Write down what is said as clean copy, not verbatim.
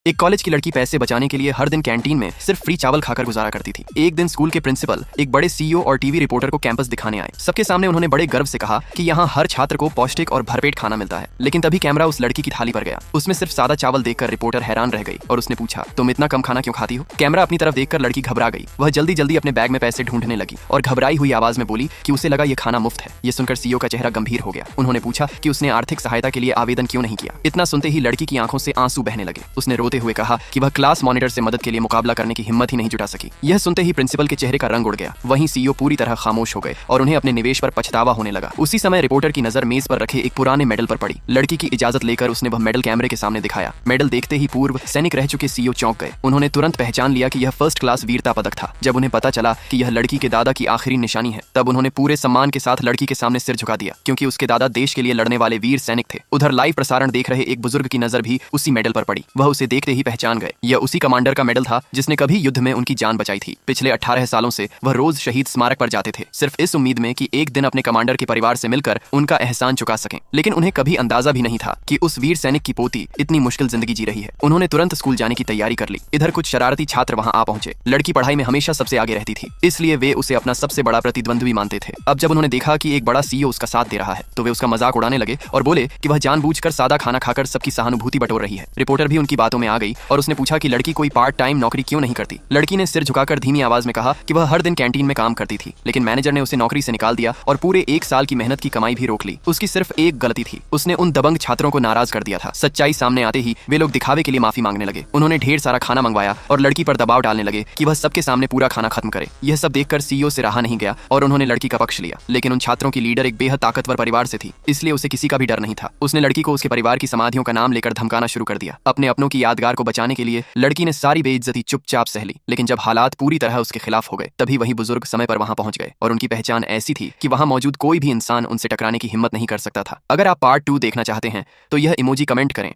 एक कॉलेज की लड़की पैसे बचाने के लिए हर दिन कैंटीन में सिर्फ फ्री चावल खाकर गुजारा करती थी। एक दिन स्कूल के प्रिंसिपल एक बड़े सीईओ और टीवी रिपोर्टर को कैंपस दिखाने आए। सबके सामने उन्होंने बड़े गर्व से कहा कि यहाँ हर छात्र को पौष्टिक और भरपेट खाना मिलता है। लेकिन तभी कैमरा उस लड़की की थाली पर गया। उसमें सिर्फ सादा चावल देखकर रिपोर्टर हैरान रह गई और उसने पूछा, तुम इतना कम खाना क्यों खाती हो? कैमरा अपनी तरफ देखकर लड़की घबरा गई। वह जल्दी जल्दी अपने बैग में पैसे ढूंढने लगी और घबराई हुई आवाज में बोली कि उसे लगा ये खाना मुफ्त है। ये सुनकर सीईओ का चेहरा गंभीर हो गया। उन्होंने पूछा कि उसने आर्थिक सहायता के लिए आवेदन क्यों नहीं किया। इतना सुनते ही लड़की की आंखों से आंसू बहने लगे। उसने रोते हुए कहा कि वह क्लास मॉनिटर से मदद के लिए मुकाबला करने की हिम्मत ही नहीं जुटा सकी। यह सुनते ही प्रिंसिपल के चेहरे का रंग उड़ गया। वहीं सीईओ पूरी तरह खामोश हो गए और उन्हें अपने निवेश पर पछतावा होने लगा। उसी समय रिपोर्टर की नजर मेज पर रखे एक पुराने मेडल पर पड़ी। लड़की की इजाजत लेकर उसने वह मेडल कैमरे के सामने दिखाया। मेडल देखते ही पूर्व सैनिक रह चुके सीईओ चौंक गए। उन्होंने तुरंत पहचान लिया कि यह फर्स्ट क्लास वीरता पदक था। जब उन्हें पता चला कि यह लड़की के दादा की आखिरी निशानी है, तब उन्होंने पूरे सम्मान के साथ लड़की के सामने सिर झुका दिया, क्योंकि उसके दादा देश के लिए लड़ने वाले वीर सैनिक थे। उधर लाइव प्रसारण देख रहे एक बुजुर्ग की नजर भी उसी मेडल पर पड़ी। वह उसे देखते ही पहचान गए। यह उसी कमांडर का मेडल था जिसने कभी युद्ध में उनकी जान बचाई थी। पिछले 18 सालों से वह रोज शहीद स्मारक पर जाते थे, सिर्फ इस उम्मीद में कि एक दिन अपने कमांडर के परिवार से मिलकर उनका एहसान चुका सकें। लेकिन उन्हें कभी अंदाजा भी नहीं था कि उस वीर सैनिक की पोती इतनी मुश्किल जिंदगी जी रही है। उन्होंने तुरंत स्कूल जाने की तैयारी कर ली। इधर कुछ शरारती छात्र वहां आ पहुंचे। लड़की पढ़ाई में हमेशा सबसे आगे रहती थी, इसलिए वे उसे अपना सबसे बड़ा प्रतिद्वंद्वी मानते थे। अब जब उन्होंने देखा कि एक बड़ा सीईओ उसका साथ दे रहा है, तो वे उसका मजाक उड़ाने लगे और बोले कि वह जानबूझकर सादा खाना खाकर सबकी सहानुभूति बटोर रही है। रिपोर्टर भी उनकी बातों में आ गई और उसने पूछा कि लड़की कोई पार्ट टाइम नौकरी क्यों नहीं करती। लड़की ने सिर झुकाकर धीमी आवाज में कहा कि वह हर दिन कैंटीन में काम करती थी, लेकिन मैनेजर ने उसे नौकरी से निकाल दिया और पूरे 1 साल की मेहनत की कमाई भी रोक ली। उसकी सिर्फ एक गलती थी, उसने उन दबंग छात्रों को नाराज कर दिया था। सच्चाई सामने आते ही वे लोग दिखावे के लिए माफी मांगने लगे। उन्होंने ढेर सारा खाना मंगवाया और लड़की पर दबाव डालने लगे कि वह सबके सामने पूरा खाना खत्म करे। यह सब देखकर सीईओ से रहा नहीं गया और उन्होंने लड़की का पक्ष लिया। लेकिन उन छात्रों की लीडर एक बेहद ताकतवर परिवार से थी, इसलिए उसे किसी का भी डर नहीं था। उसने लड़की को उसके परिवार की समाधियों का नाम लेकर धमकाना शुरू कर दिया। अपने अपनों की यादगार को बचाने के लिए लड़की ने सारी बेइज्जती चुपचाप सह ली। लेकिन जब हालात पूरी तरह उसके खिलाफ हो गए, तभी वही बुजुर्ग समय पर वहां पहुंच गए और उनकी पहचान ऐसी थी कि वहां मौजूद कोई भी इंसान उनसे टकराने की हिम्मत नहीं कर सकता था। अगर आप पार्ट 2 देखना चाहते हैं तो यह इमोजी कमेंट करें।